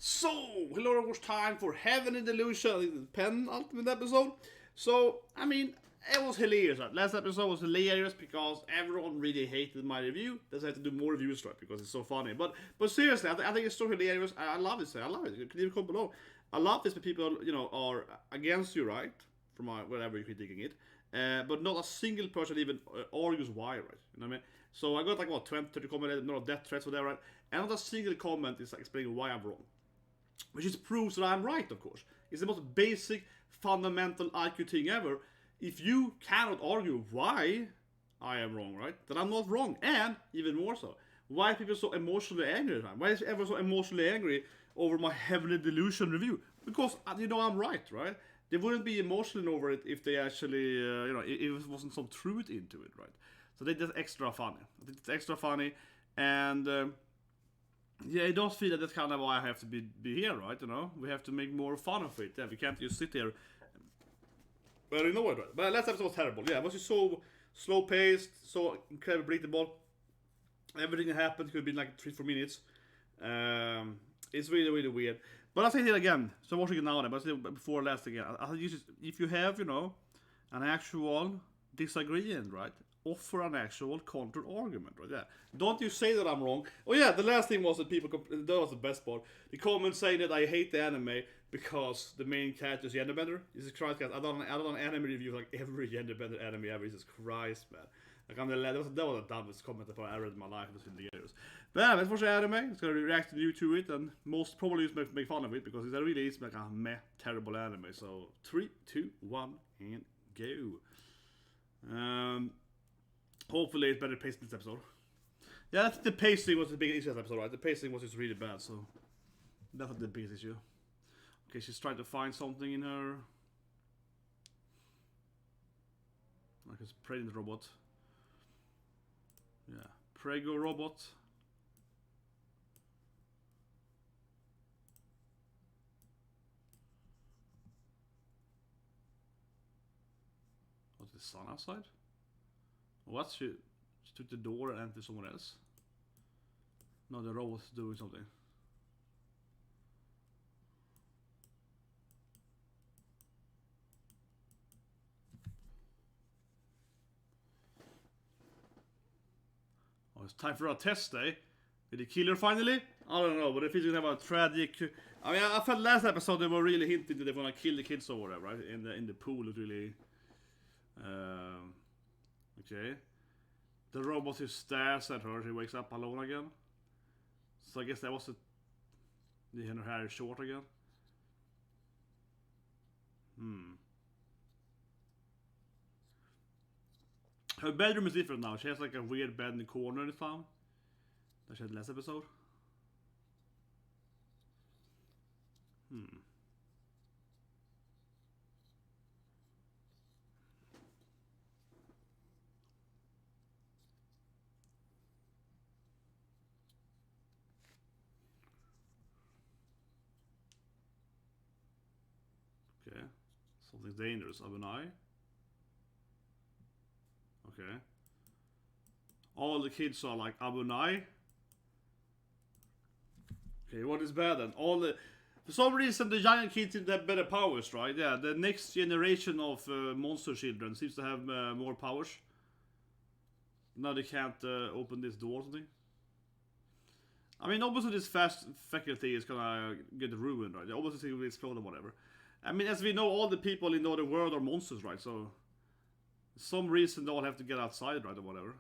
So, hello, it was time for Heaven in Delusion, pen ultimate episode. So, I mean, it was hilarious, right? Last episode was hilarious because everyone really hated my review. That's why I have to do more reviews, right? Because it's so funny. But seriously, I think it's so hilarious. I love this. I love it. You can even comment below. I love this when people, are against you, right? From wherever you're critiquing it. But not a single person even argues why, right? You know what I mean? So I got like, 20, 30 comments, not death threats, whatever, right? And not a single comment is like explaining why I'm wrong. Which just proves that I'm right, of course. It's the most basic, fundamental IQ thing ever. If you cannot argue why I am wrong, right? Then I'm not wrong. And, even more so, why are people so emotionally angry at the time? Why is everyone so emotionally angry over my Heavenly Delusion review? Because, I'm right? They wouldn't be emotional over it if they actually, if it wasn't some truth into it, right? So that's extra funny. It's extra funny. And, yeah, I don't feel that that's kind of why I have to be here, right? We have to make more fun of it. Yeah, we can't just sit here. But you know what, right? But last episode was terrible. Yeah, it was just so slow-paced, so incredibly predictable. Everything that happened could have been like 3-4 minutes. It's really, really weird. But I'll say it again. So I'm watching it now, but I'll say it before last again. If you have, an actual disagreement, right? Offer an actual counter argument, right? Yeah. Don't you say that I'm wrong. Oh yeah, the last thing was that that was the best part. The comment saying that I hate the anime because the main character is genderbender. Jesus Christ, guys! I done an anime review of like every genderbender anime ever. Jesus Christ, man! Like that was the dumbest comment I've ever read in my life. It was hilarious. But yeah, let's watch the anime. It's gonna react to it, and most probably just make fun of it because it really is like a terrible anime. So 3, 2, 1, and go. Hopefully it's better paced this episode. Yeah, the pacing was the biggest issue this episode, right? The pacing was just really bad, so that's not the biggest issue. Okay, she's trying to find something in her. Like a pregnant robot. Yeah, Prego robot. What's the sun outside? What? She took the door and entered somewhere else? No, the robot's doing something. Oh, it's time for a test day. Did he kill her finally? I don't know, but if he's gonna have a tragic... I mean, I felt last episode they were really hinting that they're gonna kill the kids or whatever, right? In the pool, it really... Okay. The robot who stares at her, she wakes up alone again. So I guess that was her hair is short again. Her bedroom is different now. She has like a weird bed in the corner this time. That she had last episode. Okay. Something dangerous. Abunai. Okay. All the kids are like Abunai. Okay, what is bad then? For some reason the young kids seem to have better powers, right? Yeah, the next generation of monster children seems to have more powers. Now they can't open this door or something. I mean, obviously this fast faculty is gonna get ruined, right? Obviously it will explode or whatever. I mean, as we know, all the people in the other world are monsters, right? So, for some reason they all have to get outside, right, or whatever.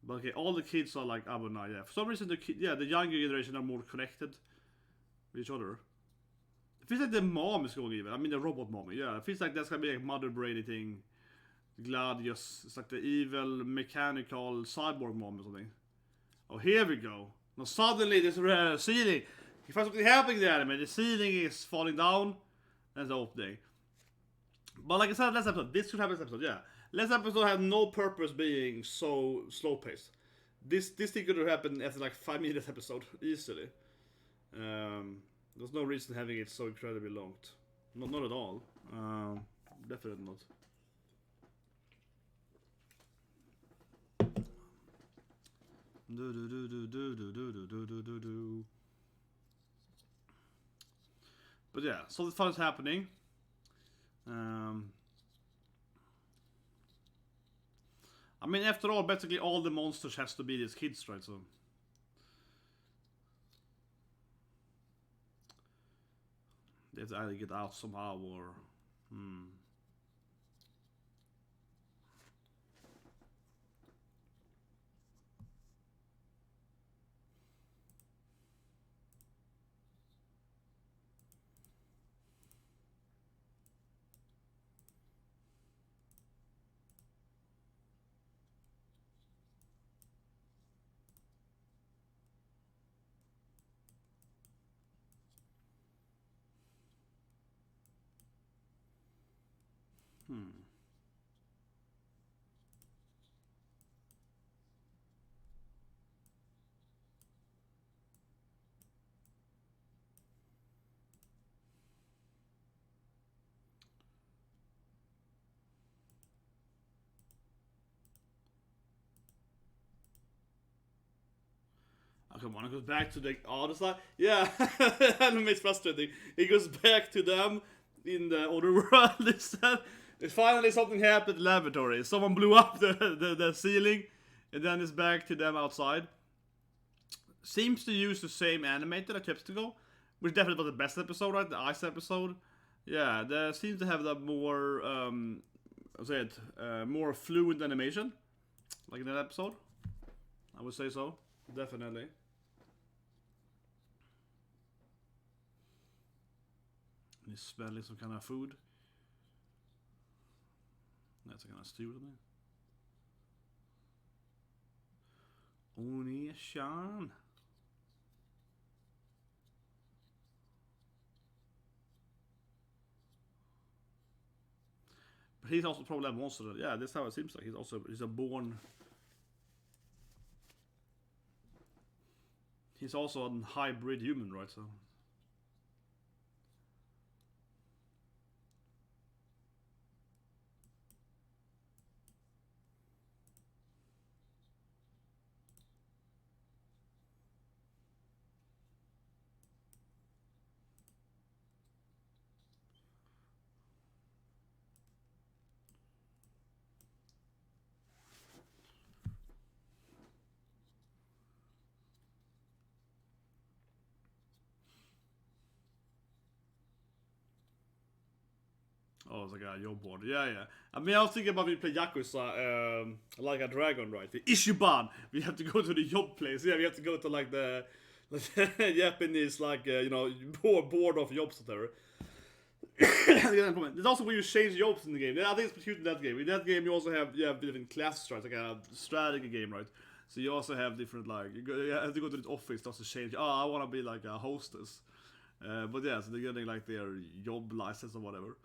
But okay, all the kids are like Abunai, yeah. For some reason, the younger generation are more connected with each other. It feels like the mom is going even. I mean, the robot mommy, yeah. It feels like that's gonna be a mother brainy thing. Gladius, it's like the evil mechanical cyborg mom or something. Oh, here we go. Now suddenly there's a ceiling. If something happening there, man, the ceiling is falling down. That's the opening. But like I said last episode, this should happen this episode, yeah. Last episode had no purpose being so slow paced. This thing could have happened after like 5 minutes episode, easily. There's no reason having it so incredibly long. Not at all. Definitely not. But yeah, so the fun is happening. I mean, after all, basically all the monsters has to be these kids, right? So they have to either get out somehow or... Okay, when it goes back to the other side, yeah, anime is frustrating. It goes back to them in the other world instead. Finally, something happened in the laboratory. Someone blew up the ceiling, and then it's back to them outside. Seems to use the same animator that kept to go, which definitely was the best episode, right? The ice episode. Yeah, they seems to have that more, more fluid animation, like in that episode. I would say so, definitely. He's smelling some kind of food. That's a kind of stew, isn't it? Oni-chan. But he's also probably a monster. Yeah, that's how it seems like. He's a born... He's also a hybrid human, right? So... Oh, it's like a job board. Yeah. I mean, I was thinking about when we play Yakuza, like a dragon, right? The Ishiban. We have to go to the job place. Yeah, we have to go to like the Japanese, like, board of jobs or whatever. There's also where you change jobs in the game. I think it's cute in that game. In that game, you also have different classes, right? Like a strategy game, right? So you also have different, like, you have to go to the office just to change. Oh, I want to be like a hostess. But yeah, so they're getting like their job license or whatever.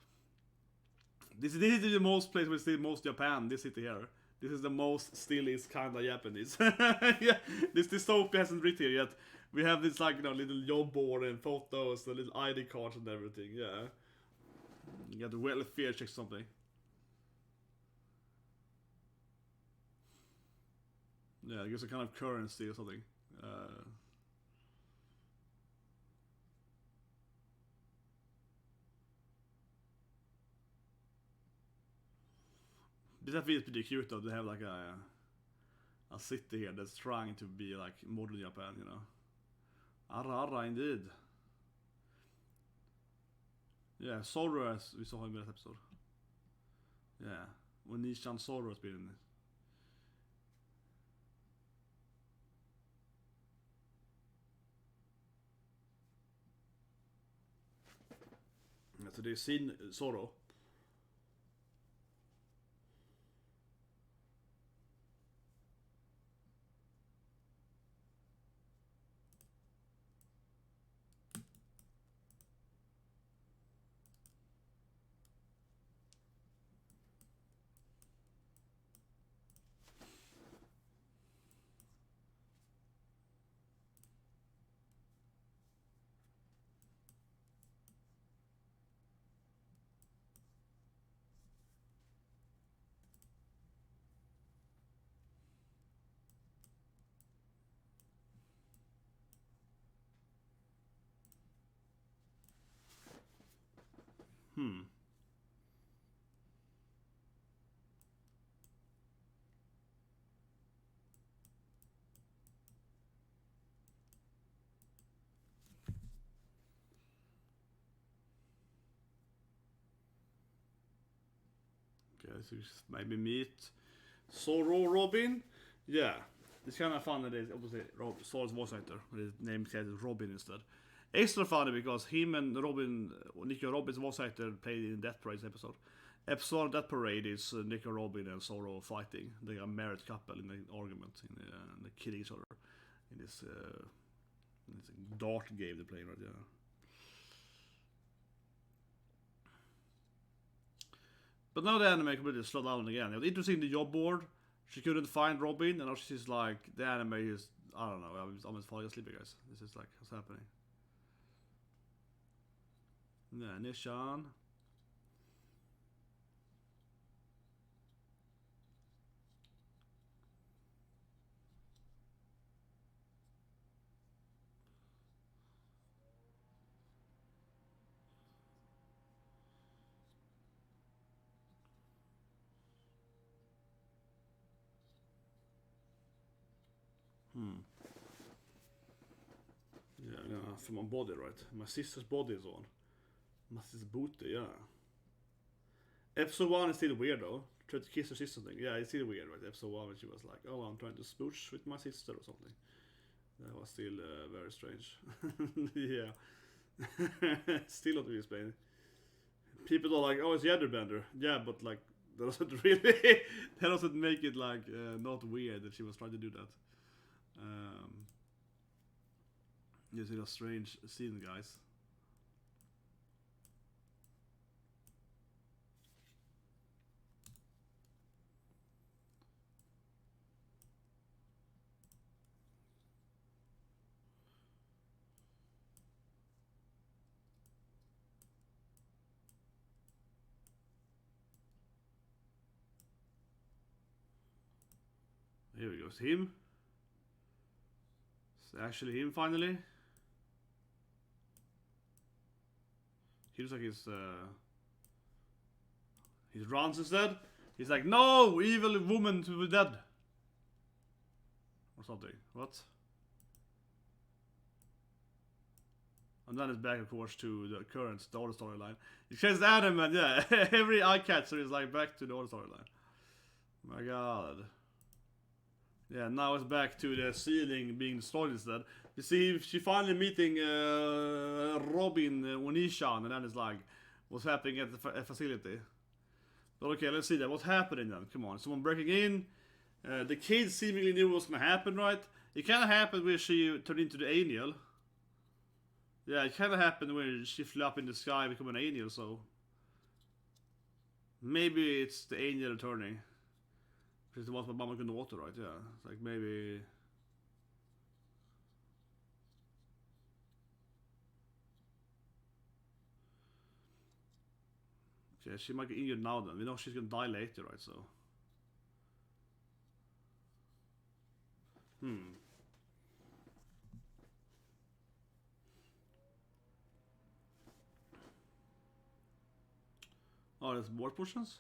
This is the most place where still most Japan. This city here. This is the most still is kind of Japanese. Yeah, this dystopia hasn't written here yet. We have this like little job board and photos, the little ID cards and everything. Yeah, you got the welfare check something. Yeah, I guess a kind of currency or something. This feels pretty cute though. They have like a city here that's trying to be like modern Japan, Arra, indeed. Yeah, ZORO, as we saw him in that episode. Yeah, when Nishan ZORO has been in it. Yeah, so they've seen ZORO. Okay, so maybe meet ZORO Robin. Yeah, it's kind of fun that it's obviously ZORO's voice actor, but his name is Robin instead. Extra funny because him and Robin, Nico Robin's voice actor, played in Death Parade's episode. Episode of Death Parade is Nico Robin and ZORO fighting. They are a married couple in an argument, and they kill each other in this dart game they're playing right now. But now the anime completely slowed down again. It was interesting, the job board. She couldn't find Robin, and now she's like, the anime is, I don't know, I'm almost falling asleep, guys. This is like, what's happening? Yeah, Nishan. Yeah, I'm gonna for my body, right? My sister's body is on. My sister's booty, yeah. Episode 1 is still weird though. Tried to kiss her sister thing. Yeah, it's still weird, right? Episode 1 when she was like, oh, I'm trying to smooch with my sister or something. That was still very strange. Yeah. Still not really explained. People are like, oh, it's genderbender. Yeah, but like, that doesn't really, that doesn't make it like, not weird that she was trying to do that. It's a strange scene, guys. Here we go. It's him. It's actually him finally. He looks like he runs instead. He's like, no, evil woman to be dead. Or something. What? And then it's back, of course, to the current, the old storyline. It says Adam, and yeah, every eye catcher is like back to the old storyline. My god. Yeah, now it's back to the ceiling being destroyed instead. You see, she finally meeting Robin Onishan, and then it's like, what's happening at the facility? But okay, let's see that. What's happening then? Come on, someone breaking in. The kids seemingly knew what's gonna happen, right? It kind of happened when she turned into the angel. Yeah, it kind of happened when she flew up in the sky and became an angel, so maybe it's the angel returning. Because the ones my mama couldn't water, right? Yeah, it's like maybe. Okay, she might get injured now then. We know she's gonna die later, right? So. Oh, there's more potions?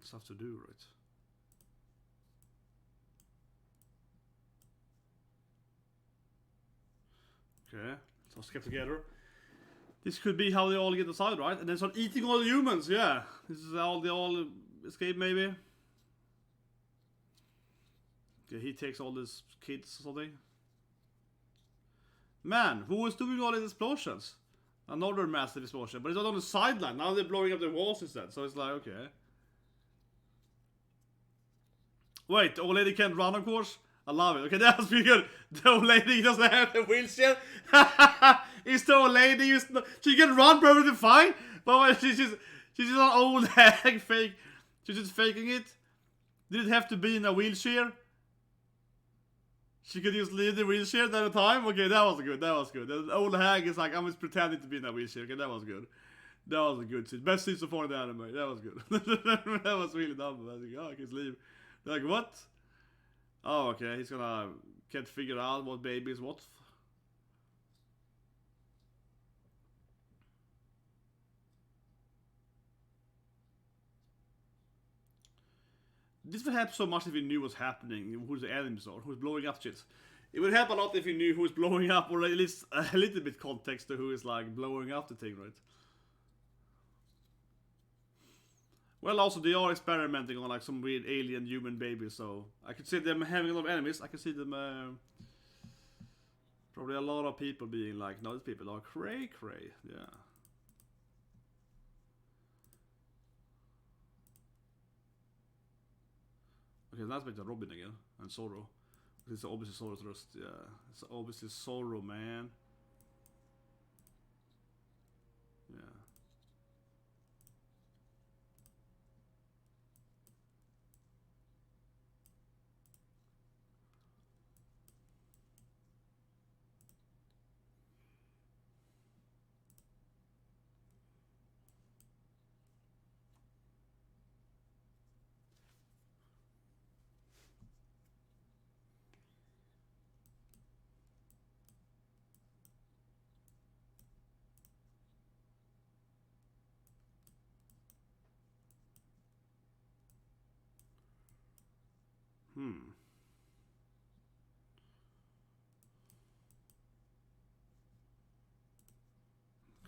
It's tough to do, right? Okay, so let's get together. This could be how they all get aside, right? And then start eating all the humans, yeah. This is how they all escape, maybe. Okay, he takes all these kids or something. Man, who was doing all these explosions? Another massive explosion, but it's not on the sideline. Now they're blowing up the walls instead, so it's like, okay. Wait, the old lady can't run, of course. I love it. Okay, that's pretty good. The old lady doesn't have a wheelchair. It's the old lady. She can run perfectly fine, but she's just an old hag fake. She's just faking it. Did it have to be in a wheelchair? She could just leave the wheelchair at a time? Okay, that was good. That was good. The old hag is like, I'm just pretending to be in a wheelchair. Okay, that was good. That was a good scene. Best scene so far in the anime. That was good. That was really dumb. I was like, oh, I can leave. They're like, what? Oh, okay. He's gonna can't figure out what baby is what. This would help so much if you knew what's happening, who the enemies are, who's blowing up shit. It would help a lot if you knew who's blowing up, or at least a little bit context to who is like blowing up the thing, right? Well, also they are experimenting on like some weird alien human baby, so I could see them having a lot of enemies. I could see them probably a lot of people being like, no, these people are cray. Yeah. Okay, that's back to Robin again and ZORO. It's obviously ZORO's rust. Yeah, it's obviously ZORO, man. Yeah.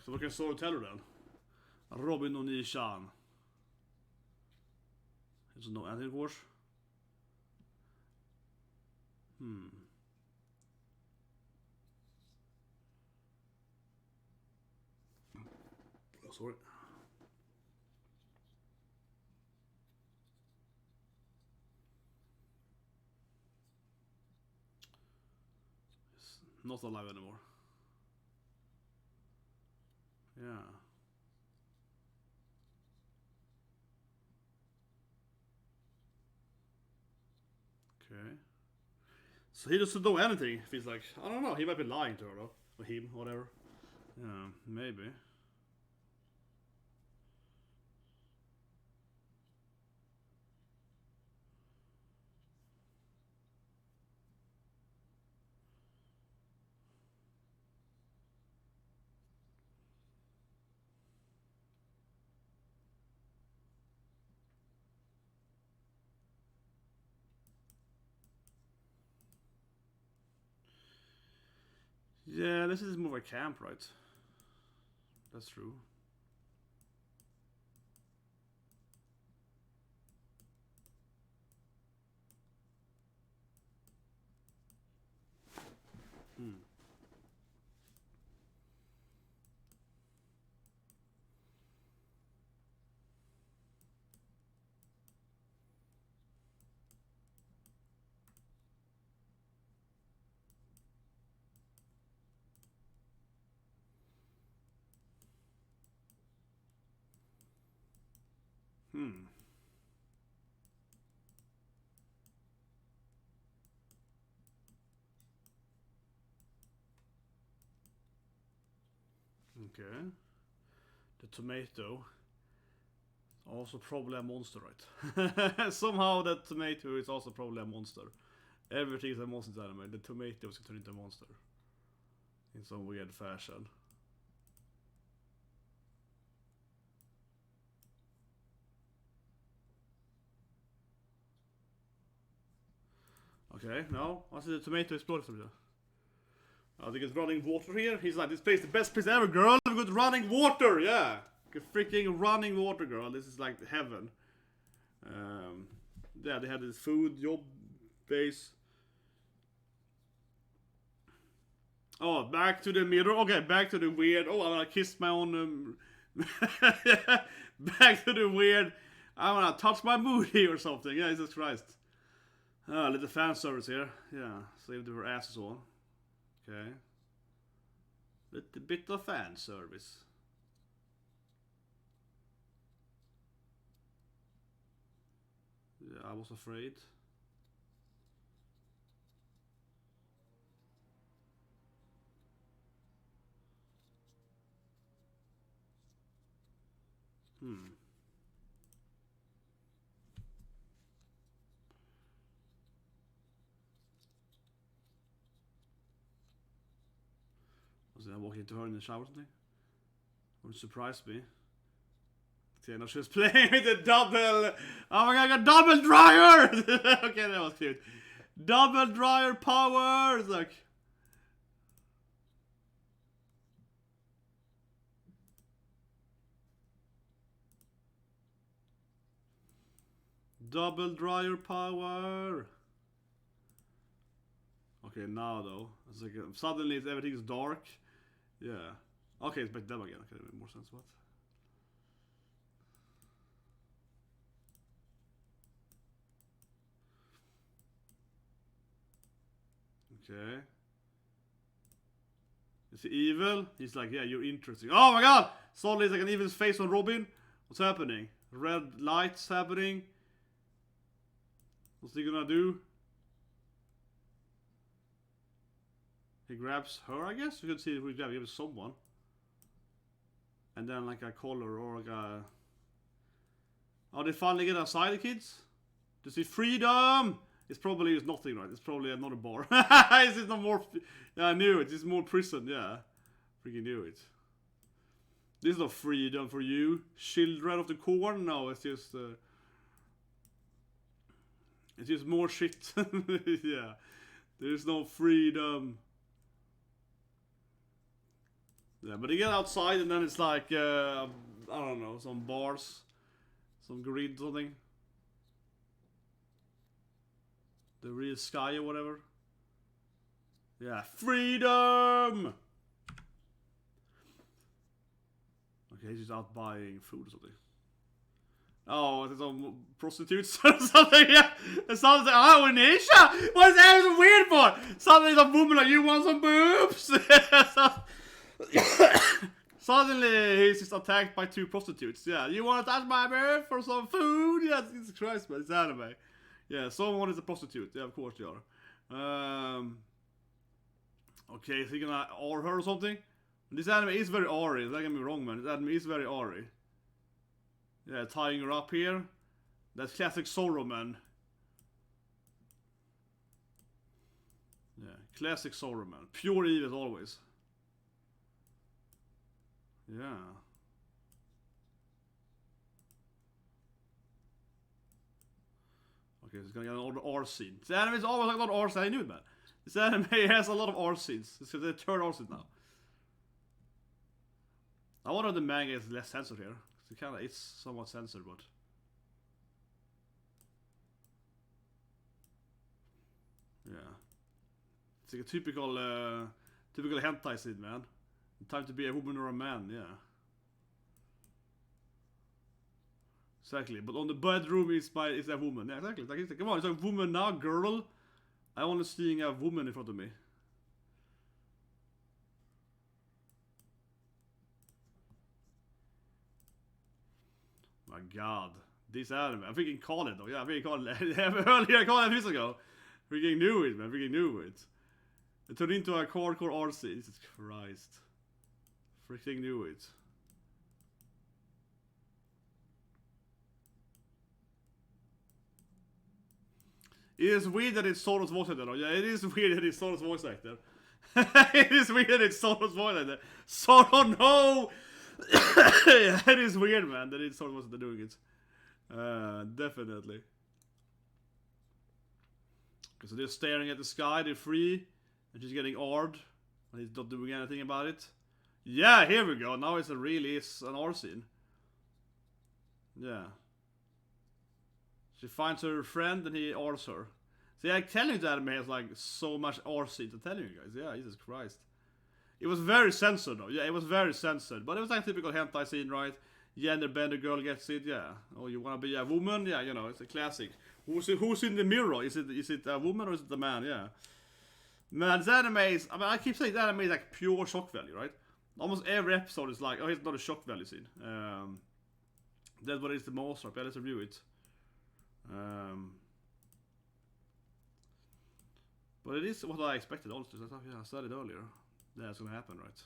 Så vad kan ZORO tell her then? Robin och Ni-chan. There's no ending course. Oh, sorry. It's not alive anymore. Yeah. Okay. So he doesn't know anything. If he's like, I don't know. He might be lying to her though, or him, whatever. Yeah, maybe. Yeah, this is more of a camp, right? That's true. Okay. The tomato. Also probably a monster, right? Somehow that tomato is also probably a monster. Everything is a monster in anime. The tomato is turned into a monster. In some weird fashion. Okay, no. I see the tomato explode through there. They get running water here. He's like, this place is the best place ever, girl. We've got running water, yeah. Get freaking running water, girl. This is like heaven. Yeah, they had this food, job, base. Oh, back to the mirror. Okay, back to the weird. Oh, I'm gonna kiss my own. Back to the weird. I'm gonna touch my booty or something. Yeah, Jesus Christ. A little fan service here. Yeah, saved her asses on. Okay. Little bit of fan service. Yeah, I was afraid. Was I walking into her in the shower or something? Wouldn't surprise me. See, now she's playing with the double. Oh my god, I got double dryer! Okay, that was cute. Double dryer power! It's like. Double dryer power! Okay, now though. It's like suddenly everything's dark. Yeah. Okay, it's back them again. Okay, that makes more sense. What? Okay. Is he evil? He's like, yeah, you're interesting. Oh my god! Suddenly it's like an evil's face on Robin. What's happening? Red lights happening. What's he gonna do? He grabs her, I guess? You can see if we grab someone. And then like a collar or like a... Oh, they finally get outside, the kids? To see freedom! It's probably nothing, right? It's probably another bar. It's just no more... Yeah, I knew it. It's more prison, yeah. Freaking knew it. This is not freedom for you. Children of the corn? No, it's just... It's just more shit. Yeah. There's no freedom. Yeah, but they get outside and then it's like, I don't know, some bars. Some grid something. The real sky or whatever. Yeah, freedom! Okay, he's just out buying food or something. Oh, there's some prostitutes or something, yeah. And someone's like, oh, Nisha! What's that so weird for? Suddenly some woman like, you want some boobs? Suddenly he's just attacked by two prostitutes. Yeah, you want to touch my bird for some food? Yeah, Jesus Christ, man, it's anime. Yeah, someone is a prostitute. Yeah, of course they are. Okay, is he gonna R her or something? This anime is very R-y, don't get me wrong, man. This anime is very R-y. Yeah, tying her up here. That's classic ZORO, man. Yeah, classic ZORO, man. Pure evil as always. Yeah. Okay, so it's gonna get an R scene. This anime is always like a lot of R scenes. I knew it, man. This anime has a lot of R scenes. It's the third R scene now. I wonder if the manga is less censored here. It's somewhat censored, but... Yeah. It's like a typical hentai scene, man. Time to be a woman or a man, yeah. Exactly, but on the bedroom is a woman. Yeah, exactly. Like, come on, it's a woman now, girl. I only seeing a woman in front of me. My god. This anime. I freaking called it though. Yeah, I freaking called it earlier. I called it years ago. Freaking knew it, man. Freaking knew it. It turned into a hardcore RC. Jesus Christ. Freaking knew it. It is weird that it's Zoro's voice actor though. Yeah, it is weird that it's Zoro's voice actor. It is weird that it's Zoro's voice actor. Zoro, no! Yeah, it is weird, man, that it's Zoro's voice actor doing it. Definitely. Okay, so they're staring at the sky, they're free. And she's getting orbed. And he's not doing anything about it. Yeah, here we go. Now it's an R scene. Yeah. She finds her friend and he R's her. See, I'm telling you that anime has like so much R scenes. I'm telling you guys. Yeah, Jesus Christ. It was very censored though. Yeah, it was very censored. But it was like a typical hentai scene, right? gender bender girl gets it, yeah. Oh, you wanna be a woman? Yeah, you know, it's a classic. Who's in the mirror? Is it a woman or is it a man? Yeah. Man, this anime is, I mean, I keep saying that anime is like pure shock value, right? Almost every episode is like, oh, it's not a shock value scene. That's what is the most, right? Let's review it. But it is what I expected also. I said it earlier. That's gonna happen, right?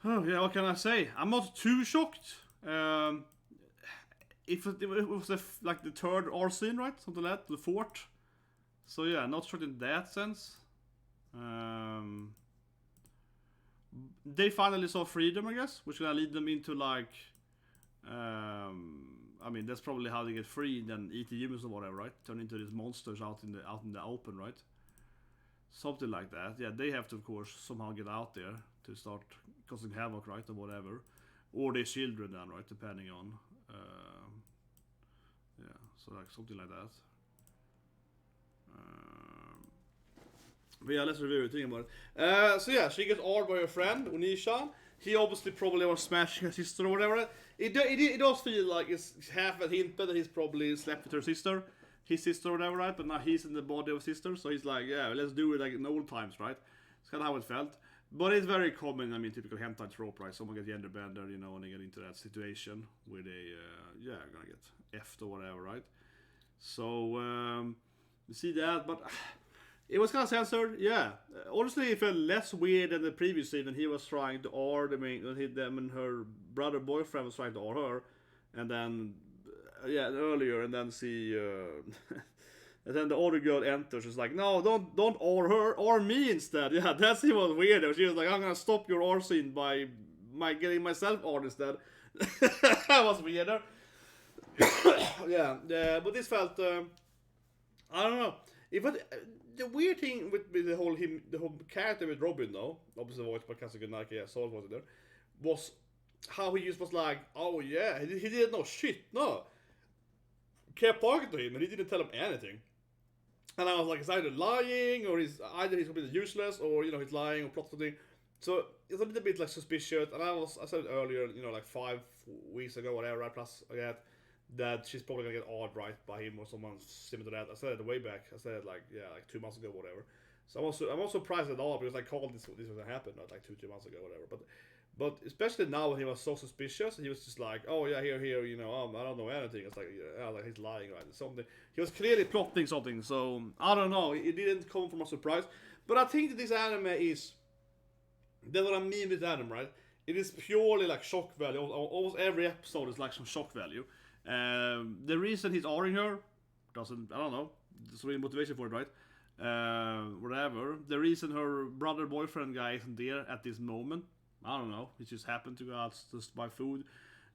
Oh yeah, what can I say? I'm not too shocked. If it was like the third R scene, right? Something like that, the fourth. So yeah, not shocked in that sense. They finally saw freedom, I guess, which gonna lead them into like, I mean, that's probably how they get free and then eat the humans or whatever, right? Turn into these monsters out in the open, right? Something like that. Yeah, they have to, of course, somehow get out there to start causing havoc, right, or whatever, or their children then, right, depending on, yeah, so like something like that. But yeah, let's review everything about it. So yeah, she gets awed by her friend, Onisha. He obviously probably was smashing her sister or whatever. It does feel like it's half a hint that he's probably slept with her sister, his sister or whatever, right? But now he's in the body of his sister, so he's like, yeah, let's do it like in old times, right? It's kind of how it felt. But it's very common, I mean, typical hentai trope, right? Someone gets gender bender, you know, when they get into that situation where they, yeah, gonna get effed or whatever, right? So, you see that, but it was kind of censored, yeah. Honestly, it felt less weird than the previous scene, and he was trying to R them, and her brother boyfriend was trying to R her, and then, yeah, earlier, and then see, and then the other girl enters. She's like, no, don't R her, R me instead. Yeah, that's even weirder. She was like, I'm gonna stop your R scene by getting myself R instead. That was weirder. Yeah, but this felt, I don't know. The weird thing with the whole character with Robin, though, obviously voiced by Kazuki Nike, yeah, Saul was there, was how he just was like, oh yeah, he didn't know shit, no. Kept talking to him and he didn't tell him anything. And I was like, it's either lying or he's completely useless, or you know, he's lying or plot something. So it's a little bit like suspicious. And I said it earlier, you know, like 5 weeks ago, whatever, right? Plus that she's probably gonna get awed, right, by him or someone similar to that. I said it way back. I said it like 2 months ago, whatever. So I'm also surprised at all because I called this was gonna happen, not like 2 months ago, whatever. But especially now when he was so suspicious, he was just like, oh yeah, here, you know, I don't know anything. It's like, yeah, like he's lying, right? Something. He was clearly plotting something. So I don't know. It didn't come from a surprise. But I think that this anime is. That's what I mean with anime, right? It is purely like shock value. Almost every episode is like some shock value. The reason he's R-ing her doesn't, I don't know. There's really motivation for it, right? Whatever. The reason her brother boyfriend guy isn't there at this moment. I don't know. He just happened to go out just buy food.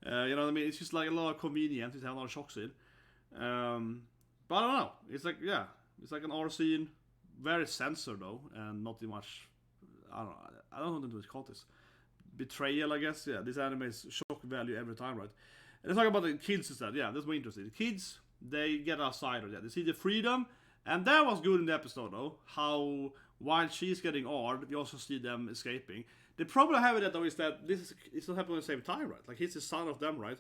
You know what I mean? It's just like a lot of convenience. It's a lot of shock scene. But I don't know. It's like, yeah. It's like an R scene. Very censored though. And not too much. I don't know. I don't know what to call this. Betrayal, I guess. Yeah. This anime is shock value every time, right? And let's talk about the kids instead. Yeah, that's more interesting. The kids, they get outside of that. They see the freedom. And that was good in the episode though. How while she's getting R'd, we also see them escaping. The problem I have with that though is that it's not happening at the same time, right? Like he's the son of them, right?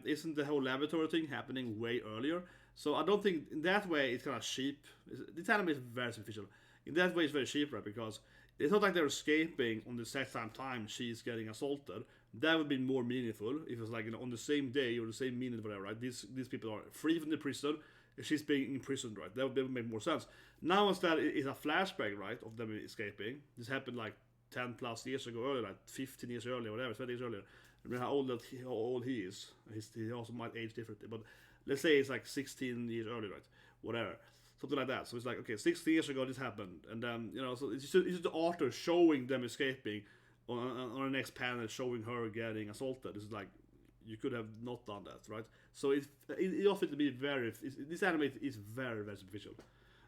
Isn't the whole laboratory thing happening way earlier? So I don't think in that way it's kind of cheap. This anime is very superficial. In that way it's very cheap, right? Because it's not like they're escaping on the set time she's getting assaulted. That would be more meaningful if it was like, you know, on the same day or the same minute, whatever, right? These people are free from the prison. She's being imprisoned, right? That would make more sense. Now instead it's a flashback, right, of them escaping. This happened like 10 plus years ago earlier, like 15 years earlier, whatever, 20 years earlier. I mean how old he is. He also might age differently, but let's say it's like 16 years earlier, right? Whatever. Something like that. So it's like, okay, 16 years ago this happened, and then, you know, so it's just the author showing them escaping on the next panel, showing her getting assaulted. It's like, you could have not done that, right? So it also to be this anime is very, very superficial.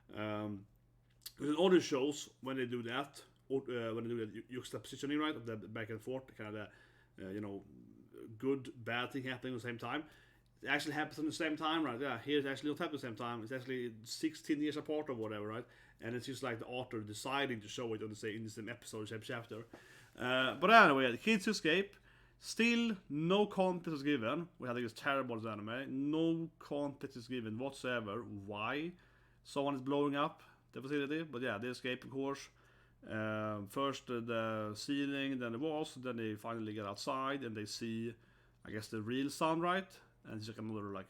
Because in other shows, when they do that, or when they do the juxtapositioning, right, of the back and forth, kind of the, you know, good, bad thing happening at the same time. It actually happens at the same time, right? Yeah, here it actually not happen at the same time. It's actually 16 years apart or whatever, right? And it's just like the author deciding to show it on in the same episode, same chapter. But anyway, the kids escape. Still, no context is given. We had this terrible anime. No context is given whatsoever. Why someone is blowing up the facility? But yeah, they escape, of course. First the ceiling, then the walls, then they finally get outside and they see, I guess, the real sun, right? And it's like another, like,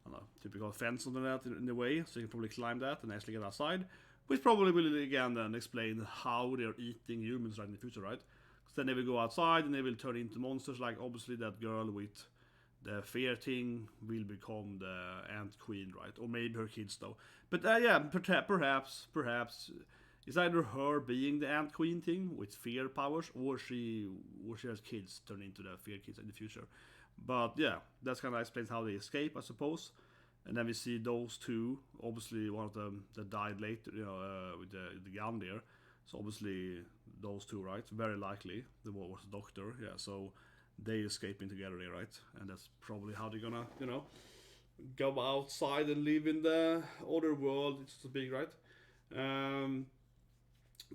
I don't know, typical fence on that in the way, so you can probably climb that and actually get outside. Which probably will again then explain how they're eating humans right in the future, right? Because then they will go outside and they will turn into monsters, like obviously that girl with the fear thing will become the ant queen, right? Or maybe her kids though. But yeah, perhaps it's either her being the ant queen thing with fear powers, or she has kids turn into the fear kids in the future. But yeah, that's kind of explains how they escape, I suppose. And then we see those two. Obviously, one of them that died later, with the gun there. So obviously those two, right? Very likely the one was the doctor. Yeah, so they escaping together there, right? And that's probably how they're gonna, go outside and live in the other world, it's so big, right?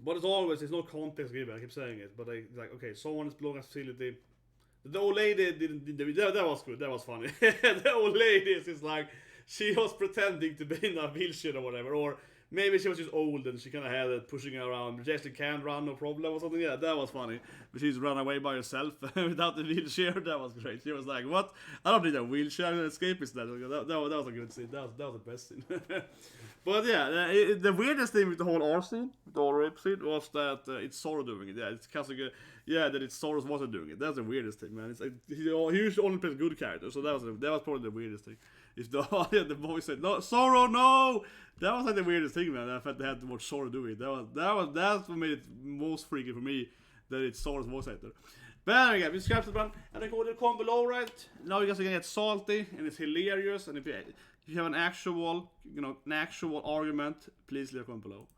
But as always, there's no context given. I keep saying it, but like, okay, someone is blowing a facility. The old lady didn't that was good. That was funny. The old lady is like, she was pretending to be in a wheelchair or whatever, or maybe she was just old and she kind of had it pushing her around, but she actually can run, no problem or something. Yeah, that was funny. But she's run away by herself without the wheelchair. That was great. She was like, "What? I don't need a wheelchair. I'm an escapist." That was a good scene. That was the best scene. But yeah, the weirdest thing with the whole R scene, the whole rape scene, was that it's ZORO doing it. Yeah, it's kind of that it's ZORO's wasn't doing it. That's the weirdest thing, man. It's like, he usually only plays good characters, so that was probably the weirdest thing. If the voice said no, ZORO, no, that was like the weirdest thing, man. I felt they had to watch ZORO do it. That's what made it most freaky for me, that it's ZORO's voice actor. But anyway, we subscribe to the brand, and then go to the comment below, right? Now you guys are gonna get salty, and it's hilarious. And if you have an actual argument, please leave a comment below.